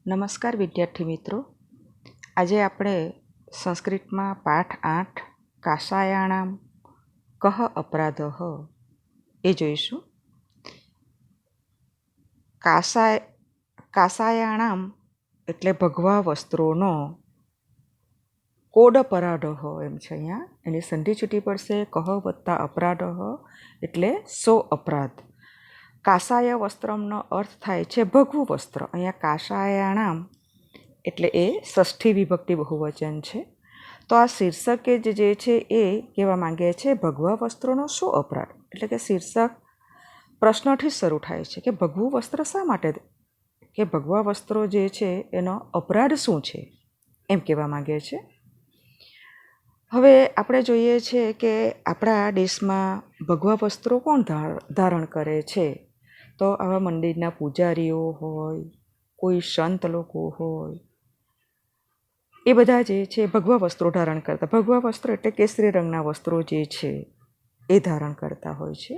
નમસ્કાર વિદ્યાર્થી મિત્રો, આજે આપણે સંસ્કૃતમાં પાઠ 8 કાષાયાણામ કહ અપરાધઃ એ જોઈશું. કાષાયાણામ એટલે ભગવા વસ્ત્રોનો કોડ અપરાધઃ એમ છે. અહીંયા એની સંધિ છૂટી પડશે. કહ વત્તા અપરાધઃ એટલે 100 અપરાધ. કાષાય વસ્ત્રમનો અર્થ થાય છે ભગવું વસ્ત્ર. અહીંયા કાષાયાણામ એટલે એ ષષ્ઠી વિભક્તિ બહુવચન છે. તો આ શીર્ષક જે છે એ કહેવા માંગે છે ભગવા વસ્ત્રોનો શું અપરાધ. એટલે કે શીર્ષક પ્રશ્નથી જ શરૂ થાય છે કે ભગવું વસ્ત્ર શા માટે, કે ભગવા વસ્ત્રો જે છે એનો અપરાધ શું છે એમ કહેવા માંગે છે. હવે આપણે જોઈએ છીએ કે આપણા દેશમાં ભગવા વસ્ત્રો કોણ ધારણ કરે છે. તો આવા મંદિરના પૂજારીઓ હોય, કોઈ સંત લોકો હોય, એ બધા જે છે ભગવા વસ્ત્રો ધારણ કરતા. ભગવા વસ્ત્રો એટલે કેસરી રંગના વસ્ત્રો જે છે એ ધારણ કરતા હોય છે.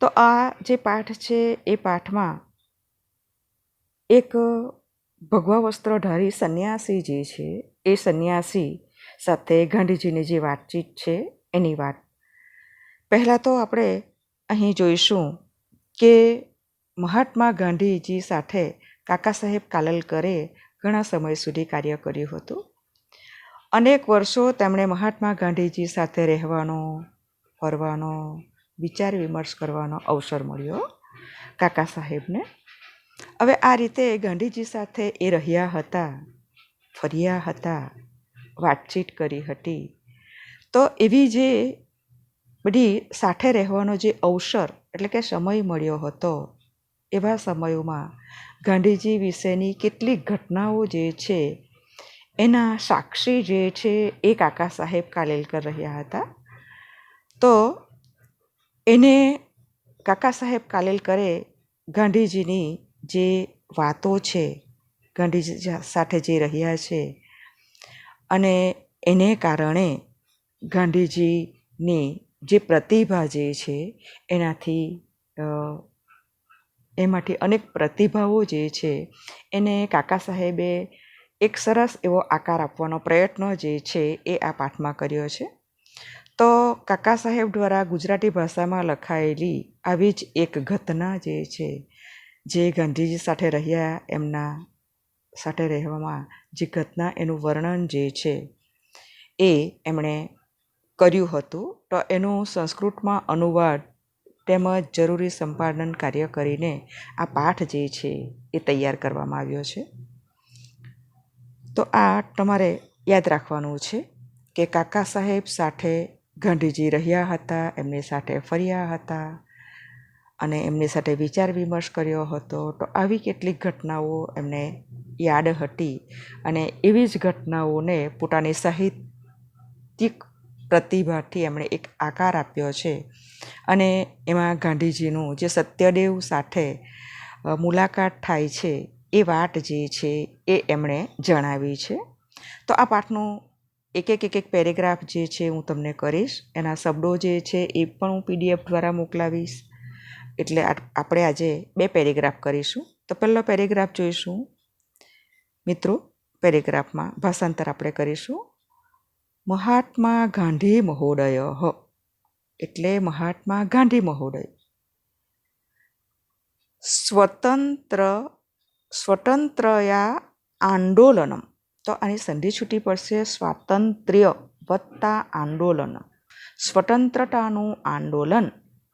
તો આ જે પાઠ છે એ પાઠમાં એક ભગવા વસ્ત્રધારી સંન્યાસી જે છે એ સંન્યાસી સાથે ગાંધીજીની જે વાતચીત છે એની વાત. પહેલાં તો આપણે અહીં જોઈશું કે મહાત્મા ગાંધીજી સાથે કાકા સાહેબ કાલેલકરે ઘણા સમય સુધી કાર્ય કર્યું હતું. અનેક વર્ષો તેમણે મહાત્મા ગાંધીજી સાથે રહેવાનો, ફરવાનો, વિચાર વિમર્શ કરવાનો અવસર મળ્યો કાકા સાહેબને. હવે આ રીતે ગાંધીજી સાથે એ રહ્યા હતા, ફર્યા હતા, વાતચીત કરી હતી. તો એવી જે બધી સાથે રહેવાનો જે અવસર એટલે કે સમય મળ્યો હતો, એવા સમયોમાં ગાંધીજી વિશેની કેટલીક ઘટનાઓ જે છે એના સાક્ષી જે છે એ કાકા સાહેબ કાલેલકર રહ્યા હતા. તો એને કાકા સાહેબ કાલેલકરે ગાંધીજીની જે વાતો છે, ગાંધીજી સાથે જે રહ્યા છે, અને એને કારણે ગાંધીજીની જે પ્રતિભા જે છે એમાંથી અનેક પ્રતિભાવો જે છે એને કાકા સાહેબે એક સરસ એવો આકાર આપવાનો પ્રયત્ન જે છે એ આ પાઠમાં કર્યો છે. તો કાકા સાહેબ દ્વારા ગુજરાતી ભાષામાં લખાયેલી આવી જ એક ઘટના જે છે, જે ગાંધીજી સાથે રહ્યા, એમના સાથે રહેવામાં જે ઘટના, એનું વર્ણન જે છે એ એમણે કર્યું હતું. તો એનું સંસ્કૃતમાં અનુવાદ તેમજ જરૂરી સંપાદન કાર્ય કરીને આ પાઠ જે છે એ તૈયાર કરવામાં આવ્યો છે. તો આ તમારે યાદ રાખવાનું છે કે કાકા સાહેબ સાથે ગાંધીજી રહ્યા હતા, એમની સાથે ફર્યા હતા અને એમની સાથે વિચાર વિમર્શ કર્યો હતો. તો આવી કેટલીક ઘટનાઓ એમને યાદ હતી અને એવી જ ઘટનાઓને પોતાની સાહિત્યિક પ્રતિભાથી એમણે એક આકાર આપ્યો છે. અને એમાં ગાંધીજીનું જે સત્યદેવ સાથે મુલાકાત થાય છે એ વાત જે છે એ એમણે જણાવી છે. તો આ પાઠનું એક પેરેગ્રાફ જે છે હું તમને કરીશ. એના શબ્દો જે છે એ પણ હું PDF દ્વારા મોકલાવીશ. એટલે આપણે આજે 2 પેરેગ્રાફ કરીશું. તો પહેલો પેરેગ્રાફ જોઈશું મિત્રો. પેરેગ્રાફમાં ભાષાંતર આપણે કરીશું. મહાત્મા ગાંધી મહોદય એટલે મહાત્મા ગાંધી મહોદય સ્વતંત્રયા આંદોલનમ. તો આની સંધિ છૂટી પડશે સ્વાતંત્ર્ય વત્તા આંદોલન. સ્વતંત્રતાનું આંદોલન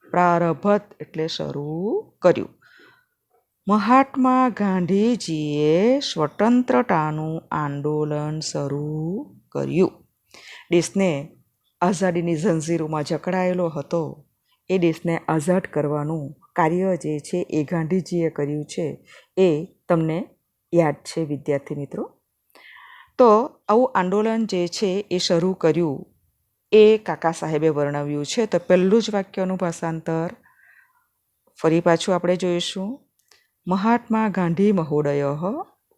પ્રારભત એટલે શરૂ કર્યું. મહાત્મા ગાંધીજીએ સ્વતંત્રતાનું આંદોલન શરૂ કર્યું. દેશને આઝાદીની ઝંઝીરોમાં જકડાયેલો હતો, એ દેશને આઝાદ કરવાનું કાર્ય જે છે એ ગાંધીજીએ કર્યું છે. એ તમને યાદ છે વિદ્યાર્થી મિત્રો. તો આવું આંદોલન જે છે એ શરૂ કર્યું એ કાકા સાહેબે વર્ણવ્યું છે. તો પહેલું જ વાક્યનું ભાષાંતર ફરી પાછું આપણે જોઈશું. મહાત્મા ગાંધી મહોદય.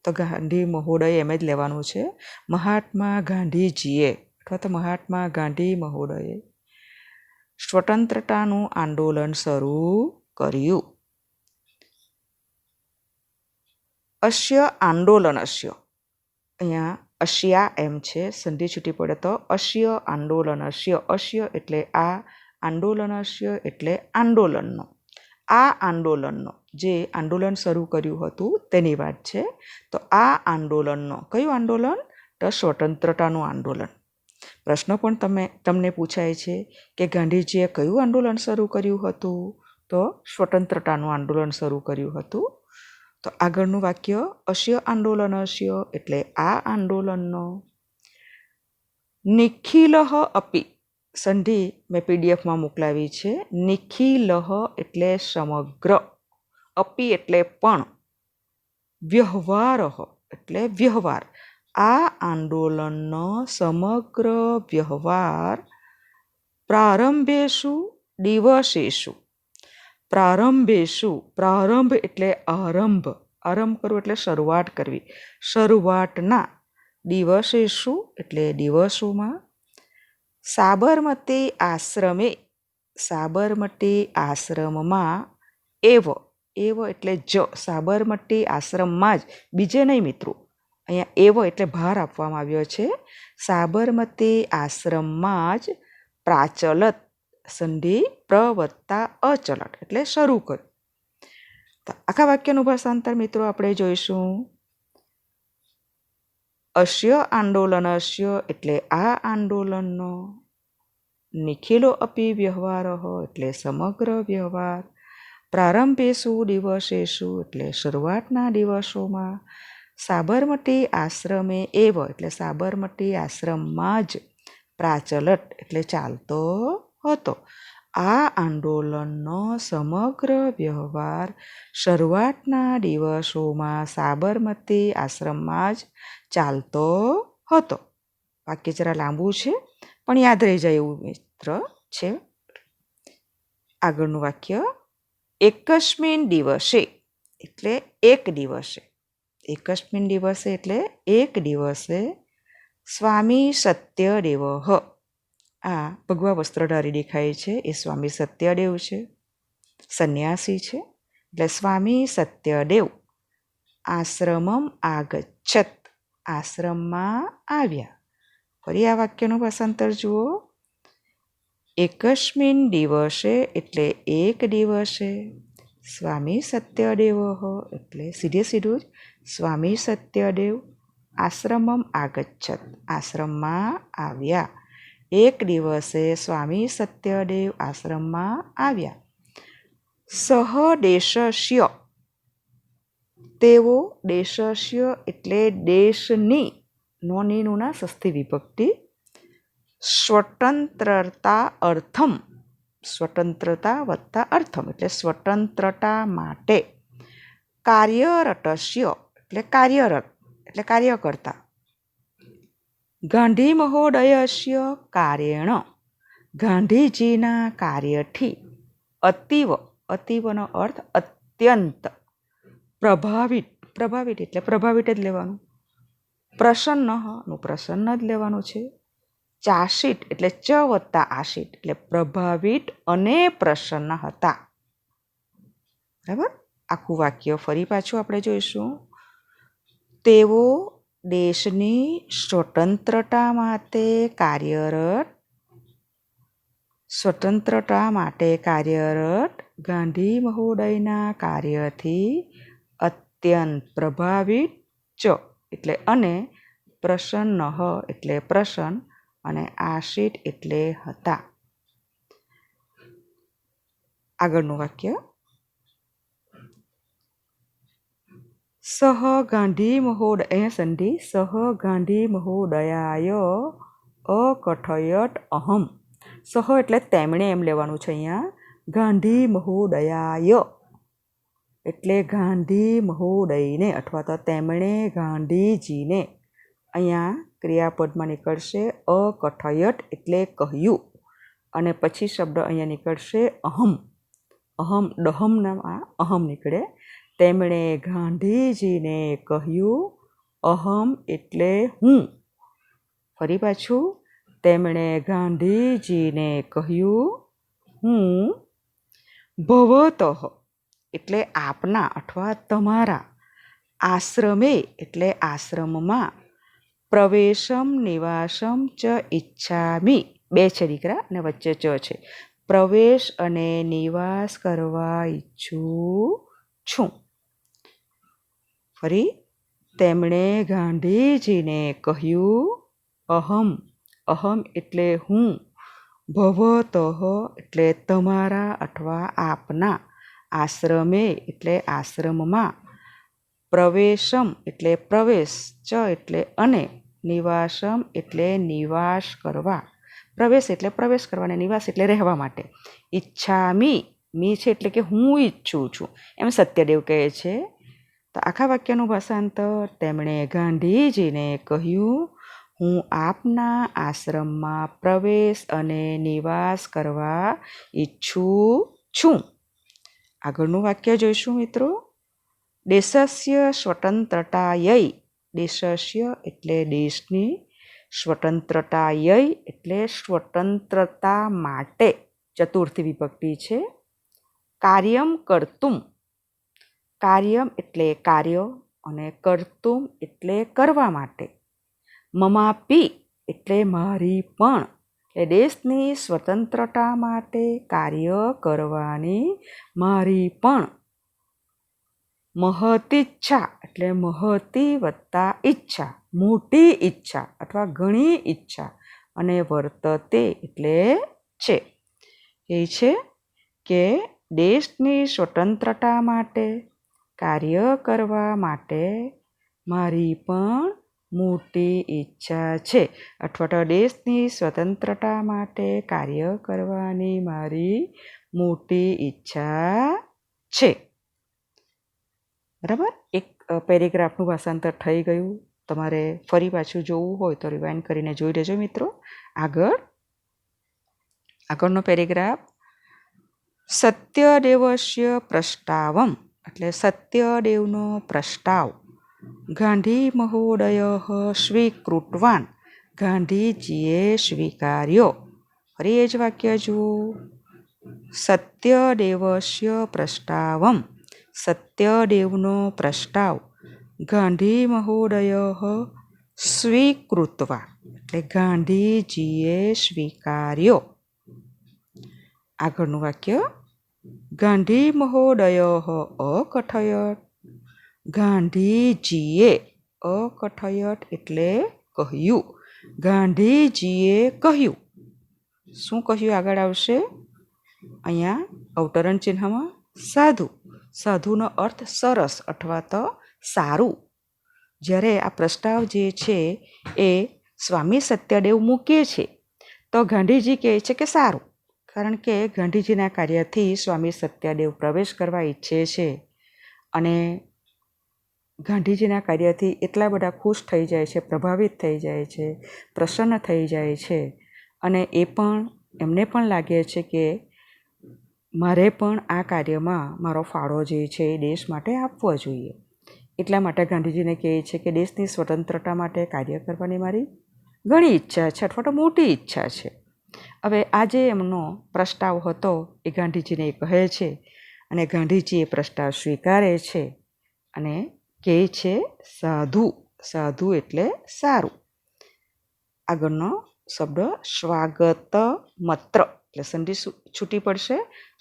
તો ગાંધી મહોદય એમ જ લેવાનું છે. મહાત્મા ગાંધીજીએ અથવા તો મહાત્મા ગાંધી મહોદયે સ્વતંત્રતાનું આંદોલન શરૂ કર્યું. અશ્ય આંદોલનસ્ય, અહીંયા અશ્યા એમ છે, સંધિ છૂટી પડે તો અશ્ય આંદોલનસ્ય. અશ્ય એટલે આ, આંદોલનસ્ય એટલે આંદોલનનો. આ આંદોલનનો, જે આંદોલન શરૂ કર્યું હતું તેની વાત છે. તો આ આંદોલનનો, કયું આંદોલન? તો સ્વતંત્રતાનું આંદોલન. પ્રશ્ન પણ તમને પૂછાય છે કે ગાંધીજીએ કયું આંદોલન શરૂ કર્યું હતું? તો સ્વતંત્રતાનું આંદોલન શરૂ કર્યું હતું. તો આગળનું વાક્ય અશ્ય આંદોલનસ્ય એટલે આ આંદોલનનો. નિખિલઃ અપી, સંધિ મેં પીડીએફમાં મોકલાવી છે. નિખિલઃ એટલે સમગ્ર, અપી એટલે પણ, વ્યવહારઃ એટલે વ્યવહાર. આ આંદોલનનો સમગ્ર વ્યવહાર પ્રારંભેષુ દિવસેષુ. પ્રારંભેષુ, પ્રારંભ એટલે આરંભ, આરંભ કરવું એટલે શરૂઆત કરવી, શરૂઆતના, દિવસેષુ એટલે દિવસોમાં, સાબરમતી આશ્રમે, સાબરમતી આશ્રમમાં, એવ, એવ એટલે જ, સાબરમતી આશ્રમમાં જ, બીજે નહીં મિત્રો. અહીંયા એવ એટલે ભાર આપવામાં આવ્યો છે. સાબરમતી આશ્રમમાં જ પ્રાચલત, સંધિ પ્રવત્તા અચલટ એટલે શરૂ કર્યું. તો આખા વાક્યનું ભાષાંતર મિત્રો આપણે જોઈશું. અશ્ય આંદોલનસ્ય એટલે આ આંદોલનનો. નિખિલો અપી વ્યવહારઃ એટલે સમગ્ર વ્યવહાર. પ્રારંભેષુ દિવસેષુ એટલે શરૂઆતના દિવસોમાં. સાબરમતી આશ્રમે એવ એટલે સાબરમતી આશ્રમમાં જ. પ્રાચલટ એટલે ચાલતો હતો. આ આંદોલનનો સમગ્ર વ્યવહાર શરૂઆતના દિવસોમાં સાબરમતી આશ્રમમાં જ ચાલતો હતો. વાક્ય જરા લાંબુ છે પણ યાદ રહી જાય એવું મિત્ર છે. આગળનું વાક્ય એકસ્મિન દિવસે એટલે એક દિવસે. એકસ્મિન દિવસે એટલે એક દિવસે. સ્વામી સત્યદેવ, આ ભગવા વસ્ત્રધારી દેખાય છે એ સ્વામી સત્યદેવ છે, સંન્યાસી છે. એટલે સ્વામી સત્યદેવ આશ્રમમ આગચ્છત, આશ્રમમાં આવ્યા. ફરી આ વાક્યનું ભાષાંતર જુઓ. એકસ્મિન દિવસે એટલે એક દિવસે. સ્વામી સત્યદેવ એટલે સીધે સીધું જ સ્વામી સત્યદેવ આશ્રમમ આગચ્છત, આશ્રમમાં આવ્યા. એક દિવસે સ્વામી સત્યદેવ આશ્રમમાં આવ્યા. સહ દેશસ્ય, તેઓ, દેશસ્ય એટલે દેશની, નોનીનુના ષષ્ઠી વિભક્તિ. સ્વતંત્રતા અર્થમ, સ્વતંત્રતા વત્તા અર્થમ એટલે સ્વતંત્રતા માટે. કાર્યરતસ્ય એટલે કાર્યરત એટલે કાર્ય કરતા. ગાંધી મહોદયસ્ય કાર્યેણ, ગાંધીજીના કાર્યથી. અતીવ, અતીવનો અર્થ અત્યંત. પ્રભાવિત, પ્રભાવિત એટલે પ્રભાવિત જ લેવાનું. પ્રસન્નનું પ્રસન્ન જ લેવાનું છે. ચાશિત એટલે ચ વત્તા આશિત એટલે પ્રભાવિત અને પ્રસન્ન હતા. બરાબર. આખું વાક્ય ફરી પાછું આપણે જોઈશું. તેઓ દેશની સ્વતંત્રતા માટે કાર્યરત, સ્વતંત્રતા માટે કાર્યરત ગાંધી મહોદયના કાર્યથી અત્યંત પ્રભાવિત, ચ એટલે અને, પ્રસન્ન એટલે પ્રસન્ન, અને આશિત એટલે હતા. આગળનું વાક્ય સહ ગાંધી મહોદય, અહીંયા સંધિ સહ ગાંધી મહોદયાય અકથયત અહમ. સહ એટલે તેમણે એમ લેવાનું છે. અહીંયા ગાંધી મહોદયાય એટલે ગાંધી મહોદયને અથવા તો તેમણે ગાંધીજીને. અહીંયા ક્રિયાપદમાં નીકળશે અકથયત એટલે કહ્યું, અને પછી શબ્દ અહીંયા નીકળશે અહમ. અહમ દહમના અહમ નીકળે. તેમણે ગાંધીજીને કહ્યું, અહમ એટલે હું. ફરી પાછું, તેમણે ગાંધીજીને કહ્યું, હું. ભવતઃ એટલે આપના અથવા તમારા. આશ્રમે એટલે આશ્રમમાં, પ્રવેશમ નિવાસમ ચ ઈચ્છામિ, બે છે દીકરા અને વચ્ચે ચ છે. પ્રવેશ અને નિવાસ કરવા ઈચ્છું છું. ફરી તેમણે ગાંધીજીને કહ્યું, અહમ, અહમ એટલે હું, ભવતઃ એટલે તમારા અથવા આપના, આશ્રમે એટલે આશ્રમમાં, પ્રવેશમ એટલે પ્રવેશ, ચ એટલે અને, નિવાસમ એટલે નિવાસ કરવા, પ્રવેશ એટલે પ્રવેશ કરવા અને નિવાસ એટલે રહેવા માટે, ઈચ્છામી, મી છે એટલે કે હું ઈચ્છું છું, એમ સત્યદેવ કહે છે. તો આખા વાક્યનું ભાષાંતર, તેમણે ગાંધીજીને કહ્યું, હું આપના આશ્રમમાં પ્રવેશ અને નિવાસ કરવા ઈચ્છું છું. આગળનું વાક્ય જોઈશું મિત્રો. દેશસ્ય સ્વતંત્રતાयै, દેશસ્ય એટલે દેશની, સ્વતંત્રતાयै એટલે સ્વતંત્રતા માટે, ચતુર્થી વિભક્તિ છે. કાર્યમ કર્તુમ, કાર્યમ એટલે કાર્ય અને કર્તુમ એટલે કરવા માટે, મમાપી એટલે મારી પણ, એટલે દેશની સ્વતંત્રતા માટે કાર્ય કરવાની મારી પણ, મહતીચ્છા એટલે મહતી વત્તા ઈચ્છા, મોટી ઈચ્છા અથવા ઘણી ઈચ્છા, અને વર્તતે એટલે છે. એ છે કે દેશની સ્વતંત્રતા માટે કાર્ય કરવા માટે મારી પણ મોટી ઈચ્છા છે, અથવા તો દેશની સ્વતંત્રતા માટે કાર્ય કરવાની મારી મોટી ઈચ્છા છે. બરાબર, એક પેરેગ્રાફનું ભાષાંતર થઈ ગયું. તમારે ફરી પાછું જોવું હોય તો રિવાઇન્ડ કરીને જોઈ લેજો મિત્રો. આગળનો પેરેગ્રાફ, સત્યદેવસ્ય પ્રસ્તાવમ એટલે સત્યદેવનો પ્રસ્તાવ, ગાંધી મહોદય સ્વીકૃતવાન, ગાંધીજીએ સ્વીકાર્યો. ફરી એ જ વાક્ય જુઓ. સત્યદેવસ્ય પ્રસ્તાવમ, સત્યદેવનો પ્રસ્તાવ, ગાંધી મહોદય સ્વીકૃત્વા એટલે ગાંધીજીએ સ્વીકાર્યો. આગળનું વાક્ય, ગાંધી મહોદય અકથયત, ગાંધીજીએ, અકથયત એટલે કહ્યું, ગાંધીજીએ કહ્યું. શું કહ્યું આગળ આવશે? અહીંયા અવતરણ ચિહ્નમાં સાધુ, સાધુનો અર્થ સરસ અથવા તો સારું. જ્યારે આ પ્રસ્તાવ જે છે એ સ્વામી સત્યદેવ મૂકે છે તો ગાંધીજી કહે છે કે સારું, કારણ કે ગાંધીજીના કાર્યથી સ્વામી સત્યદેવ પ્રવેશ કરવા ઈચ્છે છે અને ગાંધીજીના કાર્યથી એટલા બધા ખુશ થઈ જાય છે, પ્રભાવિત થઈ જાય છે, પ્રસન્ન થઈ જાય છે, અને એમને પણ લાગે છે કે મારે પણ આ કાર્યમાં મારો ફાળો જે છે એ દેશ માટે આપવો જોઈએ. એટલા માટે ગાંધીજીને કહે છે કે દેશની સ્વતંત્રતા માટે કાર્ય કરવાની મારી ઘણી ઈચ્છા છે અથવા તો મોટી ઈચ્છા છે. હવે આ જે એમનો પ્રસ્તાવ હતો એ ગાંધીજીને કહે છે અને ગાંધીજી એ પ્રસ્તાવ સ્વીકારે છે અને કહે છે સાધુ, સાધુ એટલે સારું. આગળનો શબ્દ સ્વાગતમત્ર એટલે સંધિ છૂટી પડશે.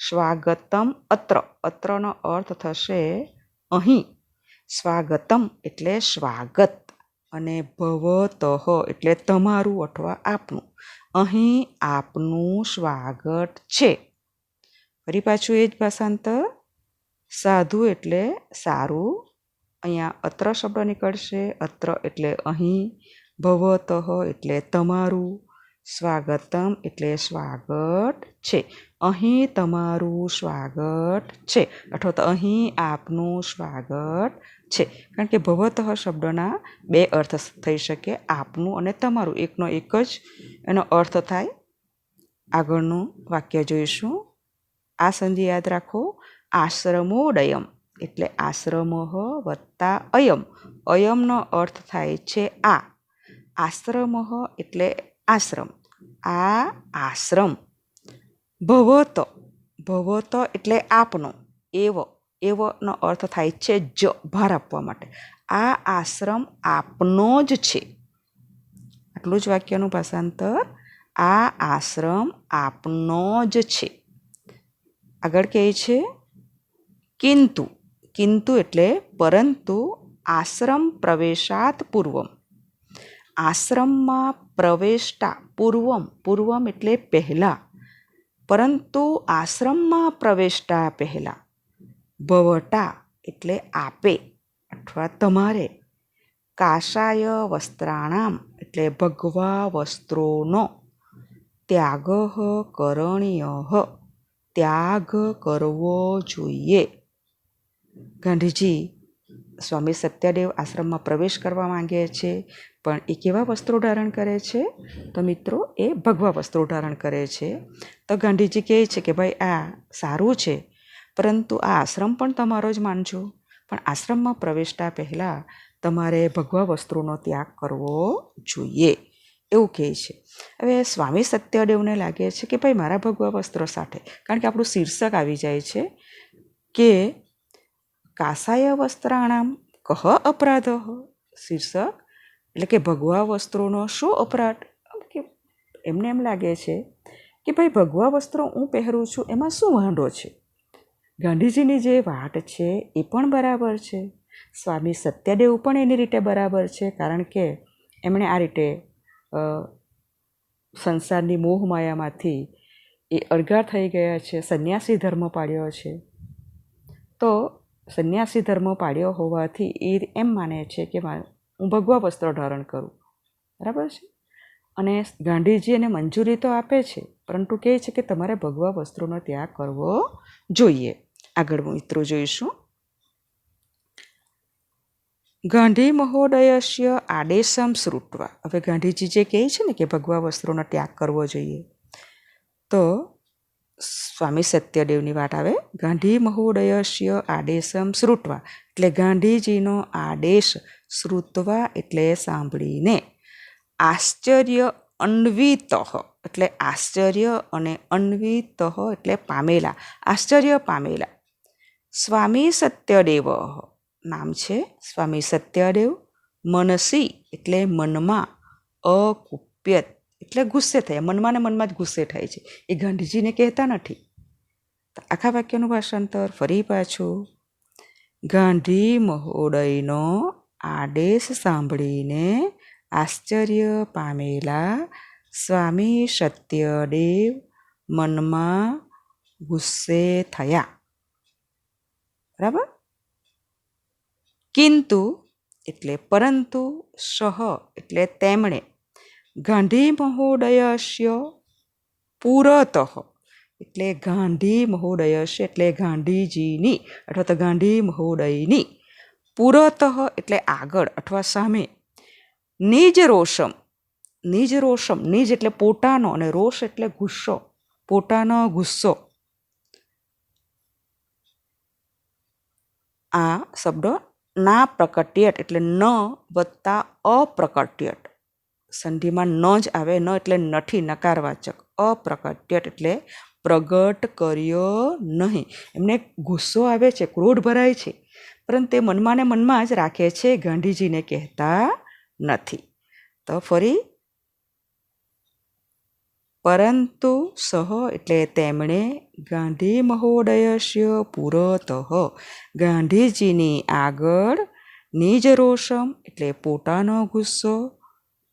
સ્વાગતમ અત્ર, અત્રનો અર્થ થશે અહીં. સ્વાગતમ એટલે સ્વાગત અને ભવતઃ એટલે તમારું અથવા આપનું. અહીં આપનું સ્વાગત છે. ફરી પાછું એ જ ભાષાંતર. સાધુ એટલે સારું, અહીંયા અત્ર શબ્દ નીકળશે, અત્ર એટલે અહીં, ભવતઃ એટલે તમારું, સ્વાગતમ એટલે સ્વાગત છે. અહીં તમારું સ્વાગત છે અથવા તો અહીં આપનું સ્વાગત છે. કારણ કે ભવતઃ શબ્દના બે અર્થ થઈ શકે, આપનું અને તમારું, એકનો એક જ એનો અર્થ થાય. આગળનું વાક્ય જોઈશું. આ સંધિ યાદ રાખો. આશ્રમોદયમ એટલે આશ્રમ વત્તા અયમ, અયમનો અર્થ થાય છે આ. આશ્રમ એટલે આશ્રમ, આ આશ્રમ. ભવત, ભવત એટલે આપનો, એવ એવોનો અર્થ થાય છે જ, ભાર આપવા માટે. આ આશ્રમ આપનો જ છે. આટલું જ વાક્યનું ભાષાંતર. આ આશ્રમ આપનો જ છે. આગળ કહે છે કિંતુ. કિંતુ એટલે પરંતુ. આશ્રમ પ્રવેશાત પૂર્વમ. આશ્રમમાં પ્રવેશતા પૂર્વમ. પૂર્વમ એટલે પહેલાં. પરંતુ આશ્રમમાં પ્રવેશતા પહેલાં. ભવટા એટલે આપે અથવા તમારે. કાષાય વસ્ત્રાણામ એટલે ભગવા વસ્ત્રોનો. ત્યાગ કરણીય. ત્યાગ કરવો જોઈએ. ગાંધીજી સ્વામી સત્યદેવ આશ્રમમાં પ્રવેશ કરવા માંગે છે, પણ એ કેવા વસ્ત્રો ધારણ કરે છે? તો મિત્રો એ ભગવા વસ્ત્રો ધારણ કરે છે. તો ગાંધીજી કહે છે કે ભાઈ આ સારું છે, પરંતુ આ આશ્રમ પણ તમારો જ માનજો, પણ આશ્રમમાં પ્રવેશતા પહેલાં તમારે ભગવા વસ્ત્રોનો ત્યાગ કરવો જોઈએ, એવું કહે છે. હવે સ્વામી સત્યદેવને લાગે છે કે ભાઈ મારા ભગવા વસ્ત્રો સાથે, કારણ કે આપણું શીર્ષક આવી જાય છે કે કાષાય વસ્ત્રાણામ કહ અપરાધ. શીર્ષક એટલે કે ભગવા વસ્ત્રોનો શું અપરાધ? કે એમને એમ લાગે છે કે ભાઈ ભગવા વસ્ત્રો હું પહેરું છું એમાં શું વાંધો છે? ગાંધીજીની જે વાત છે એ પણ બરાબર છે. સ્વામી સત્યદેવ પણ એની રીતે બરાબર છે, કારણ કે એમણે આ રીતે સંસારની મોહમાયામાંથી એ અળગા થઈ ગયા છે, સંન્યાસી ધર્મ પાળ્યો છે. તો સંન્યાસી ધર્મ પાળ્યો હોવાથી એ એમ માને છે કે હું ભગવા વસ્ત્ર ધારણ કરું, બરાબર છે. અને ગાંધીજી એને મંજૂરી તો આપે છે, પરંતુ કહે છે કે તમારે ભગવા વસ્ત્રોનો ત્યાગ કરવો જોઈએ. આગળ મિત્રો જોઈશું. ગાંધી મહોદયસ્ય આદેશમ શ્રુત્વા. હવે ગાંધીજી જે કહે છે ને કે ભગવા વસ્ત્રોનો ત્યાગ કરવો જોઈએ, તો સ્વામી સત્યદેવની વાત આવે. ગાંધી મહોદયસ્ય આદેશમ શ્રુત્વા એટલે ગાંધીજીનો આદેશ શ્રુત્વા એટલે સાંભળીને. આશ્ચર્ય અન્વિત એટલે આશ્ચર્ય અને અન્વિત એટલે પામેલા, આશ્ચર્ય પામેલા. સ્વામી સત્યદેવ નામ છે સ્વામી સત્યદેવ. મનસી એટલે મનમાં. અકુપ્યત એટલે ગુસ્સે થયા, મનમાં ને મનમાં જ ગુસ્સે થાય છે, એ ગાંધીજીને કહેતા નથી. આખા વાક્યનું ભાષાંતર ફરી પાછું. ગાંધી મહોદયનો આદેશ સાંભળીને આશ્ચર્ય પામેલા સ્વામી સત્યદેવ મનમાં ગુસ્સે થયા, બરાબર. કિંતુ એટલે પરંતુ. સહ એટલે તેમણે. ગાંધી મહોદયસ્ય પુરતઃ એટલે ગાંધી મહોદયસ્ય એટલે ગાંધીજીની અથવા તો ગાંધી મહોદયની. પુરતઃ એટલે આગળ અથવા સામે. નિજ રોષમ. નિજ રોષમ, નિજ એટલે પોતાનો અને રોષ એટલે ગુસ્સો, પોતાનો ગુસ્સો. આ શબ્દ ના પ્રકટ્યટ એટલે ન વત્તા અપ્રકટ્યટ, સંધિમાં ન જ આવે. ન એટલે નથી, નકારવાચક. અપ્રકટ્યટ એટલે પ્રગટ કર્યો નહીં. એમને ગુસ્સો આવે છે, ક્રોધ ભરાય છે, પરંતુ તે મનમાં ને મનમાં જ રાખે છે, ગાંધીજીને કહેતા નથી. તો ફરી. પરંતુ સહ એટલે તેમણે. ગાંધી મહોદયસ્ય પુરતઃ ગાંધીજીની આગળ. નિજ રોષમ એટલે પોતાનો ગુસ્સો.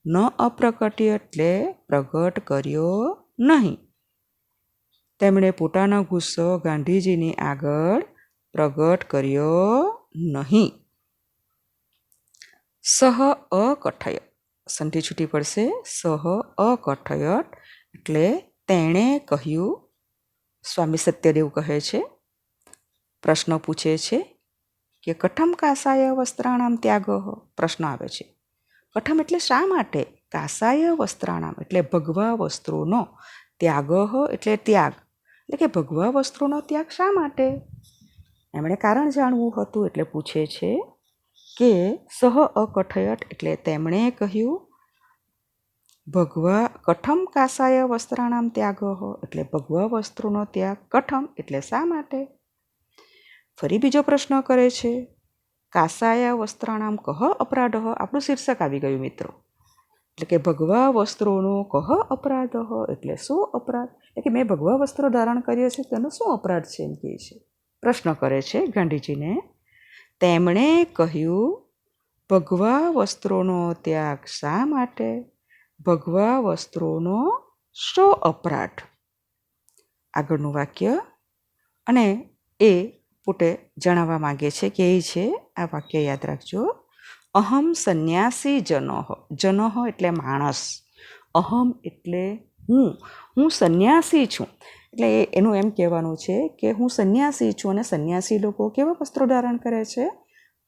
ન અપ્રકટ્ય એટલે પ્રગટ કર્યો નહીં. તેમણે પોતાનો ગુસ્સો ગાંધીજીની આગળ પ્રગટ કર્યો નહીં. સહ અકથય સંધિ છૂટી પડશે. સહ અકથયત એટલે તેણે કહ્યું. સ્વામી સત્યદેવ કહે છે, પ્રશ્ન પૂછે છે કે કથમ કાષાય વસ્ત્રાણામ ત્યાગ. પ્રશ્ન આવે છે કથમ એટલે શા માટે. કાષાય વસ્ત્રાણામ એટલે ભગવા વસ્ત્રોનો. ત્યાગ એટલે ત્યાગ, એટલે કે ભગવા વસ્ત્રોનો ત્યાગ શા માટે. એમણે કારણ જાણવું હતું એટલે પૂછે છે કે સહ અકથયત એટલે તેમણે કહ્યું. ભગવા કથમ કાષાય વસ્ત્રાણામ ત્યાગ એટલે ભગવા વસ્ત્રોનો ત્યાગ. કથમ એટલે શા માટે. ફરી બીજો પ્રશ્ન કરે છે, કાસાયા વસ્ત્રાણામ કહ અપરાધ. આપણું શીર્ષક આવી ગયું મિત્રો. એટલે કે ભગવા વસ્ત્રોનો કહ અપરાધ એટલે શું અપરાધ, એટલે કે મેં ભગવા વસ્ત્રો ધારણ કર્યો છે તેનો શું અપરાધ છે એમ કહે છે. પ્રશ્ન કરે છે ગાંધીજીને. તેમણે કહ્યું, ભગવા વસ્ત્રોનો ત્યાગ શા માટે? ભગવા વસ્ત્રોનો શો અપરાધ? આગળનું વાક્ય અને એ પોતે જણાવવા માગે છે કે એ છે, આ વાક્ય યાદ રાખજો. અહમ સંન્યાસી જનોહ. જનોહ એટલે માણસ, અહમ એટલે હું સંન્યાસી છું. એટલે એનું એમ કહેવાનું છે કે હું સંન્યાસી છું અને સંન્યાસી લોકો કેવા વસ્ત્રો ધારણ કરે છે?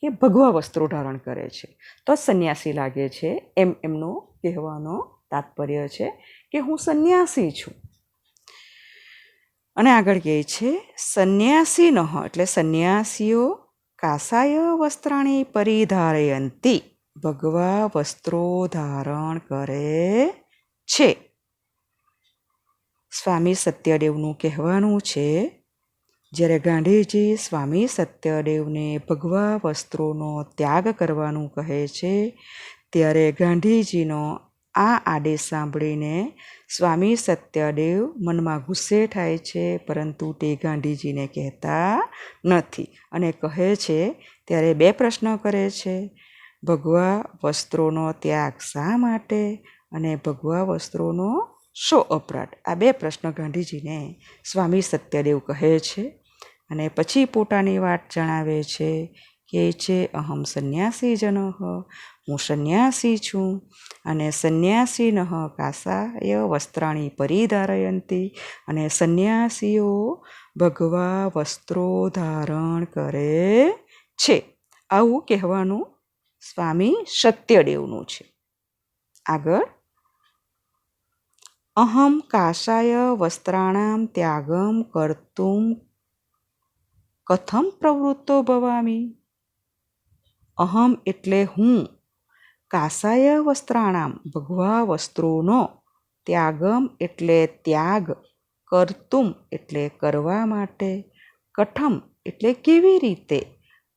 કે ભગવા વસ્ત્રો ધારણ કરે છે, તો સંન્યાસી લાગે છે એમ એમનો કહેવાનો તાત્પર્ય છે કે હું સંન્યાસી છું. અને આગળ કહે છે, સંન્યાસી નહ એટલે સંન્યાસીઓ કાસાય વસ્ત્રાણી પરિધારયંતી. ભગવા વસ્ત્રો ધારણ કરે છે. સ્વામી સત્યદેવનું કહેવાનું છે, જ્યારે ગાંધીજી સ્વામી સત્યદેવને ભગવા વસ્ત્રોનો ત્યાગ કરવાનું કહે છે, ત્યારે ગાંધીજીનો આ આદેશ સાંભળીને સ્વામી સત્યદેવ મનમાં ગુસ્સે થાય છે, પરંતુ તે ગાંધીજીને કહેતા નથી અને કહે છે ત્યારે બે પ્રશ્ન કરે છે, ભગવા વસ્ત્રોનો ત્યાગ શા માટે અને ભગવા વસ્ત્રોનો શો અપરાધ? આ બે પ્રશ્ન ગાંધીજીને સ્વામી સત્યદેવ કહે છે અને પછી પોતાની વાત જણાવે છે કે છે, અહમ સંન્યાસી જનઃ. હું સંન્યાસી છું અને સંન્યાસીનઃ કાસાય વસ્ત્રાણી પરિધારયંતી. અને સંન્યાસીઓ ભગવા વસ્ત્રો ધારણ કરે છે. આવું કહેવાનું સ્વામી સત્યદેવનું છે. આગળ, અહમ કાસાય વસ્ત્રાણામ ત્યાગમ કર્તુમ કથમ પ્રવૃત્તો ભવામી. અહમ એટલે હું, કાસાય વસ્ત્રાણામ ભગવા વસ્ત્રોનો, ત્યાગમ એટલે ત્યાગ, કર્તુમ એટલે કરવા માટે, કથમ એટલે કેવી રીતે,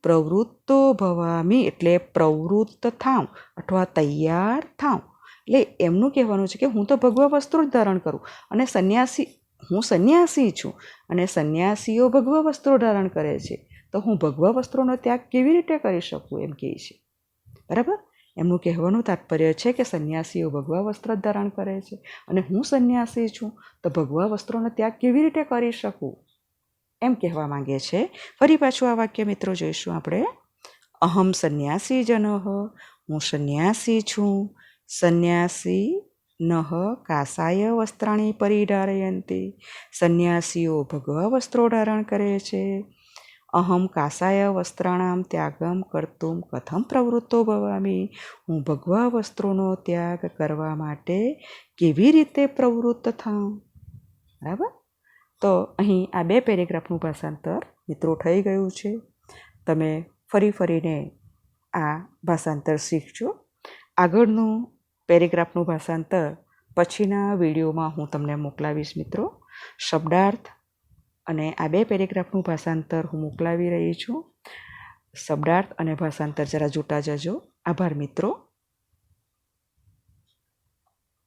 પ્રવૃત્તો ભવામી એટલે પ્રવૃત્ત થાવ અથવા તૈયાર થાવ. એટલે એમનું કહેવાનું છે કે હું તો ભગવા વસ્ત્રો જ ધારણ કરું અને હું સંન્યાસી છું અને સંન્યાસીઓ ભગવા વસ્ત્રો ધારણ કરે છે, તો હું ભગવા વસ્ત્રોનો ત્યાગ કેવી રીતે કરી શકું એમ કહે છે. બરાબર, એમનું કહેવાનું તાત્પર્ય છે કે સંન્યાસીઓ ભગવા વસ્ત્ર ધારણ કરે છે અને હું સંન્યાસી છું, તો ભગવા વસ્ત્રોનો ત્યાગ કેવી રીતે કરી શકું એમ કહેવા માંગે છે. ફરી પાછું આ વાક્ય મિત્રો જોઈશું આપણે. અહમ સંન્યાસી જનઃ. હું સંન્યાસી છું. સંન્યાસી નઃ કાસાય વસ્ત્રાણી પરિધારયંતી. સંન્યાસીઓ ભગવા વસ્ત્રો ધારણ કરે છે. અહમ કાસાય વસ્ત્રાણામ ત્યાગમ કર્તુમ કથમ પ્રવૃત્તો ભવામી. હું ભગવા વસ્ત્રોનો ત્યાગ કરવા માટે કેવી રીતે પ્રવૃત્ત થાઉં. બરાબર, તો અહીં આ બે પેરેગ્રાફનું ભાષાંતર મિત્રો થઈ ગયું છે. તમે ફરીને આ ભાષાંતર શીખજો. આગળનું પેરેગ્રાફનું ભાષાંતર પછીના વિડીયોમાં હું તમને મોકલાવીશ મિત્રો. શબ્દાર્થ અને આ બે પેરેગ્રાફનું ભાષાંતર હું મોકલાવી રહી છું. શબ્દાર્થ અને ભાષાંતર જરા જોતા જજો. આભાર મિત્રો.